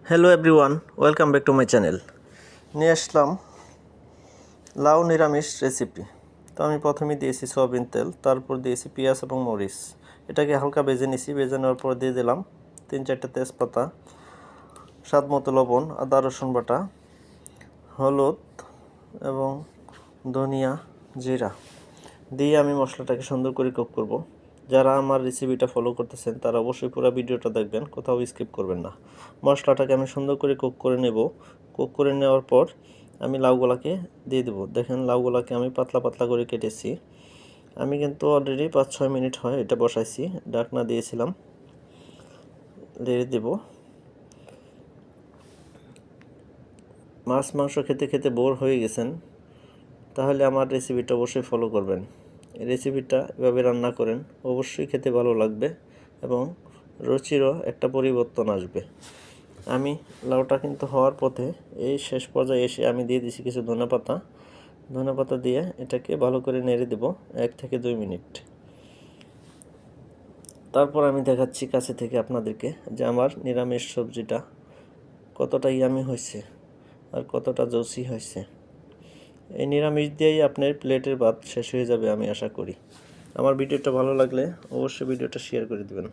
Hello everyone, welcome back to my channel. নিয়ে আসলাম লাউ নিরামিষ রেসিপি। তো আমি প্রথমে দিয়েছি সয়াবিন তেল, তারপর দিয়েছি পেঁয়াজ এবং মরিচ। এটাকে হালকা ভেজে নিয়েছি। ভেজে নেওয়ার পর দিয়ে দিলাম 3-4টা তেজপাতা, স্বাদ মতো লবণ, আদা রসুন বাটা, হলুদ এবং ধনিয়া, জিরা দিয়ে আমি মশলাটাকে সুন্দর করে কুক করব। যারা আমার রেসিপিটা ফলো করতেছেন তারা অবশ্যই পুরো ভিডিওটা দেখবেন, কোথাও স্কিপ করবেন না। মশলাটাকে আমি সুন্দর করে কুক করে নেব। কুক করে নেওয়ার পর আমি লাউগুলাকে দিয়ে দেবো। দেখেন লাউগুলাকে আমি পাতলা পাতলা করে কেটেছি। আমি কিন্তু অলরেডি 5-6 মিনিট হয় এটা বসাইছি, ঢাকনা দিয়েছিলাম। দিয়ে দেব। মাছ মাংস খেতে খেতে বোর হয়ে গেছেন তাহলে আমার রেসিপিটা অবশ্যই ফলো করবেন। রেসিপিটা এভাবে রান্না করেন, অবশ্যই খেতে ভালো লাগবে এবং রুচিরও একটা পরিবর্তন আসবে। আমি লাউটা কিন্তু হওয়ার পথে, এই শেষ পর্যায়ে এসে আমি দিয়ে দিছি কিছু ধনেপাতা দিয়ে এটাকে ভালো করে নেড়ে দেব 1 থেকে 2 মিনিট। তারপর আমি দেখাচ্ছি কাছে থেকে আপনাদেরকে যে আমার নিরামিষ সবজিটা কতটা ইয়ামি হয়েছে আর কতটা জুসি হয়েছে। এই নিরামিষ দিয়েই আপনার প্লেটের ভাত শেষ হয়ে যাবে আমি আশা করি। আমার ভিডিওটা ভালো লাগলে অবশ্যই ভিডিওটা শেয়ার করে দেবেন।